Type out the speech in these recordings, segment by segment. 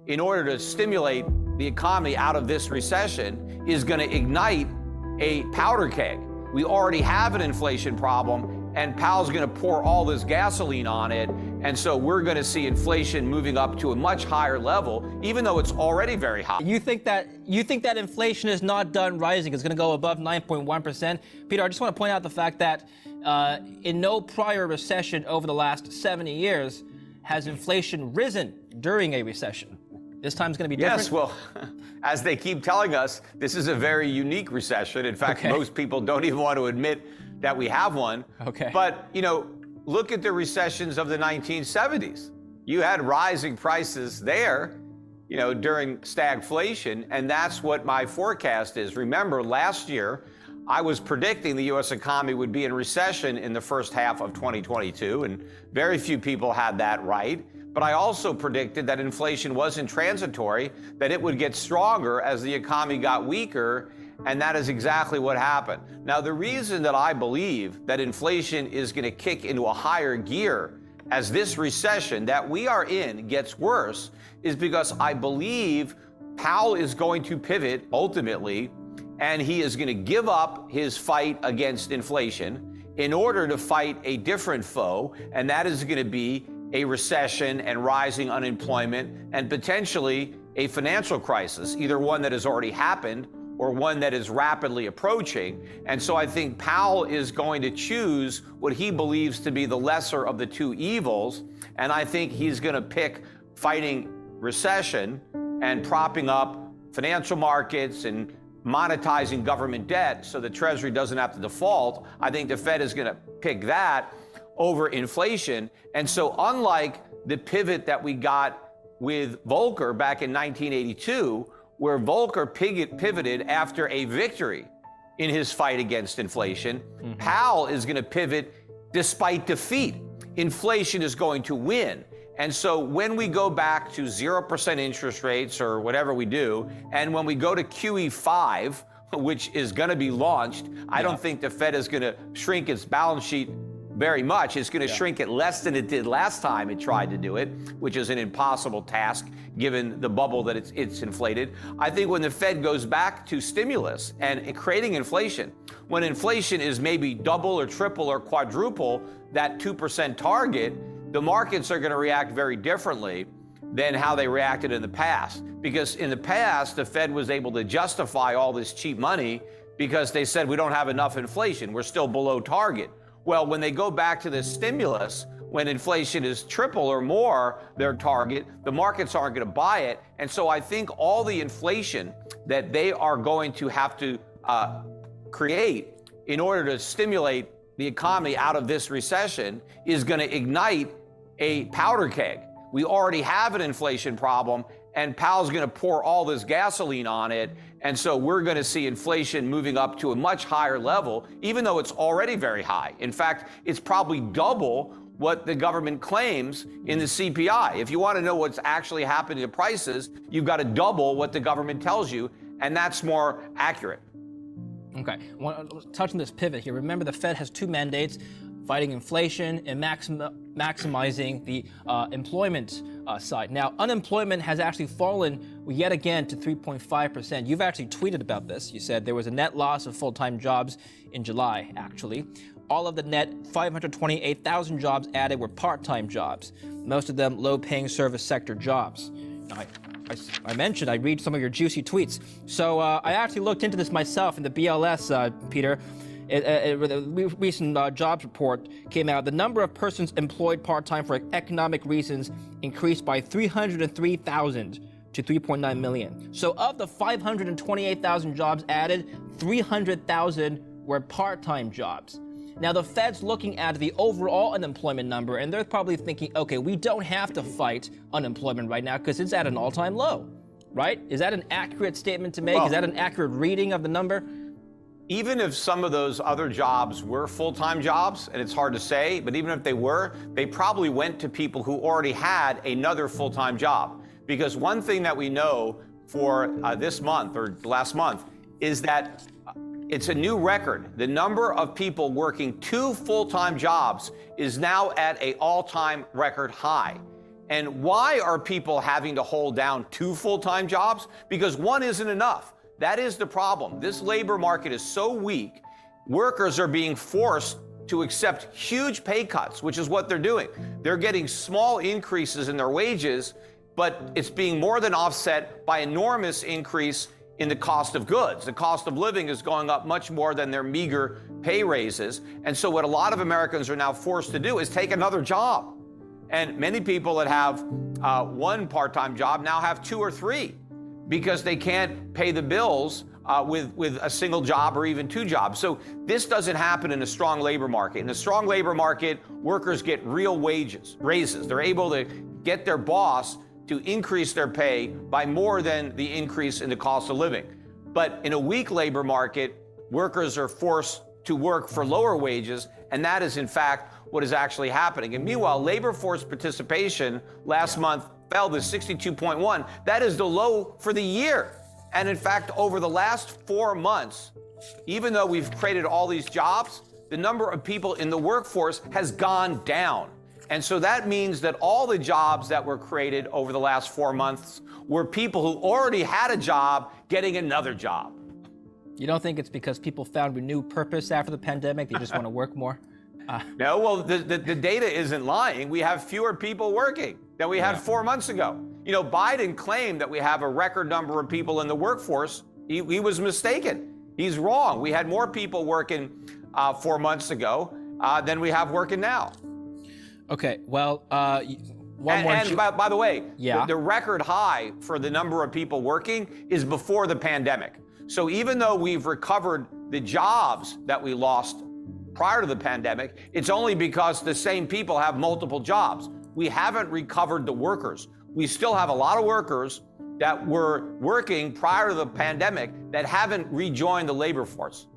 in order to stimulate the economy out of this recession is going to ignite a powder keg. We already have an inflation problem, and Powell's going to pour all this gasoline on it. And so we're going to see inflation moving up to a much higher level, even though it's already very high. You think that inflation is not done rising? It's going to go above 9.1%. Peter, I just want to point out the fact that in no prior recession over the last 70 years has inflation risen during a recession. This time's going to be different? Yes, well, as they keep telling us, this is a very unique recession. In fact, most people don't even want to admit that we have one. Okay. But, look at the recessions of the 1970s. You had rising prices there, during stagflation, and that's what my forecast is. Remember, last year, I was predicting the U.S. economy would be in recession in the first half of 2022, and very few people had that right. But I also predicted that inflation wasn't transitory, that it would get stronger as the economy got weaker, and that is exactly what happened. Now, the reason that I believe that inflation is going to kick into a higher gear as this recession that we are in gets worse is because I believe Powell is going to pivot ultimately, and he is going to give up his fight against inflation in order to fight a different foe, and that is going to be a recession and rising unemployment and potentially a financial crisis, either one that has already happened or one that is rapidly approaching. And so I think Powell is going to choose what he believes to be the lesser of the two evils. And I think he's going to pick fighting recession and propping up financial markets and monetizing government debt so the Treasury doesn't have to default. I think the Fed is going to pick that over inflation. And so unlike the pivot that we got with Volcker back in 1982, where Volcker pivoted after a victory in his fight against inflation, Powell is going to pivot despite defeat. Inflation is going to win. And so when we go back to 0% interest rates or whatever we do, and when we go to QE5, which is going to be launched, I don't think the Fed is going to shrink its balance sheet very much. It's going to shrink it less than it did last time it tried to do it, which is an impossible task given the bubble that it's inflated. I think when the Fed goes back to stimulus and creating inflation, when inflation is maybe double or triple or quadruple that 2% target, the markets are going to react very differently than how they reacted in the past. Because in the past, the Fed was able to justify all this cheap money because they said we don't have enough inflation. We're still below target. Well, when they go back to this stimulus, when inflation is triple or more their target, the markets aren't going to buy it. And so I think all the inflation that they are going to have to create in order to stimulate the economy out of this recession is going to ignite a powder keg. We already have an inflation problem, and Powell's going to pour all this gasoline on it. And so we're going to see inflation moving up to a much higher level, even though it's already very high. In fact, it's probably double what the government claims in the CPI. If you want to know what's actually happening to prices, you've got to double what the government tells you, and that's more accurate. Okay, I want to touch on this pivot here. Remember, the Fed has two mandates: fighting inflation and maximizing the employment side. Now, unemployment has actually fallen yet again to 3.5%. You've actually tweeted about this. You said there was a net loss of full-time jobs in July, actually. All of the net 528,000 jobs added were part-time jobs, most of them low-paying service sector jobs. Now, I mentioned I read some of your juicy tweets. So I actually looked into this myself in the BLS, Peter. A recent jobs report came out. The number of persons employed part-time for economic reasons increased by 303,000 to 3.9 million. So of the 528,000 jobs added, 300,000 were part-time jobs. Now, the Fed's looking at the overall unemployment number, and they're probably thinking, okay, we don't have to fight unemployment right now because it's at an all-time low, right? Is that an accurate statement to make? Is that an accurate reading of the number? Even if some of those other jobs were full-time jobs, and it's hard to say, but even if they were, they probably went to people who already had another full-time job. Because one thing that we know for this month or last month is that it's a new record. The number of people working two full-time jobs is now at an all-time record high. And why are people having to hold down 2 full-time jobs? Because one isn't enough. That is the problem. This labor market is so weak, workers are being forced to accept huge pay cuts, which is what they're doing. They're getting small increases in their wages, but it's being more than offset by enormous increase in the cost of goods. The cost of living is going up much more than their meager pay raises. And so what a lot of Americans are now forced to do is take another job. And many people that have one part-time job now have 2 or 3 because they can't pay the bills with a single job or even 2 jobs. So this doesn't happen in a strong labor market. In a strong labor market, workers get real wages, raises. They're able to get their boss to increase their pay by more than the increase in the cost of living. But in a weak labor market, workers are forced to work for lower wages, and that is in fact what is actually happening. And meanwhile, labor force participation last month fell to 62.1. That is the low for the year. And in fact, over the last 4 months, even though we've created all these jobs, the number of people in the workforce has gone down. And so that means that all the jobs that were created over the last 4 months were people who already had a job getting another job. You don't think it's because people found renewed purpose after the pandemic? They just want to work more? No, well, the data isn't lying. We have fewer people working than we had 4 months ago. You know, Biden claimed that we have a record number of people in the workforce. He was mistaken. He's wrong. We had more people working 4 months ago than we have working now. Okay, well, by the way, Yeah. the record high for the number of people working is before the pandemic. So even though we've recovered the jobs that we lost prior to the pandemic, it's only because the same people have multiple jobs. We haven't recovered the workers. We still have a lot of workers that were working prior to the pandemic that haven't rejoined the labor force.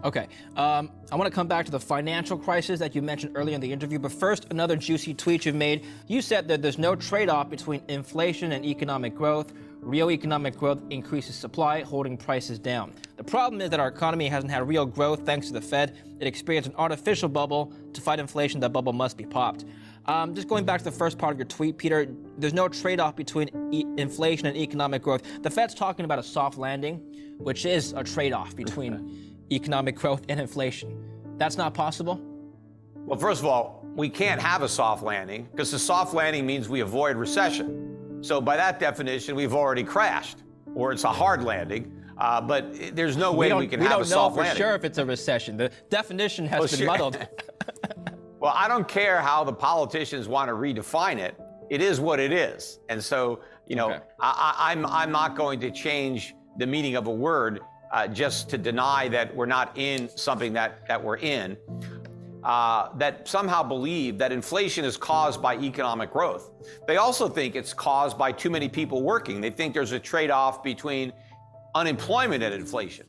Okay, I want to come back to the financial crisis that you mentioned earlier in the interview, but first, another juicy tweet you've made. You said that there's no trade-off between inflation and economic growth. Real economic growth increases supply, holding prices down. The problem is that our economy hasn't had real growth thanks to the Fed. It experienced an artificial bubble. To fight inflation, that bubble must be popped. Just going back to the first part of your tweet, Peter, there's no trade-off between inflation and economic growth. The Fed's talking about a soft landing, which is a trade-off between economic growth and inflation. That's not possible? Well, first of all, we can't have a soft landing because a soft landing means we avoid recession. So by that definition, we've already crashed, or it's a hard landing. But there's no way we can have a soft landing. We don't know for sure if it's a recession. The definition has been muddled. Well, I don't care how the politicians want to redefine it. It is what it is. And so, you know, I'm not going to change the meaning of a word just to deny that we're not in something that we're in, that somehow believe that inflation is caused by economic growth. They also think it's caused by too many people working. They think there's a trade-off between unemployment and inflation.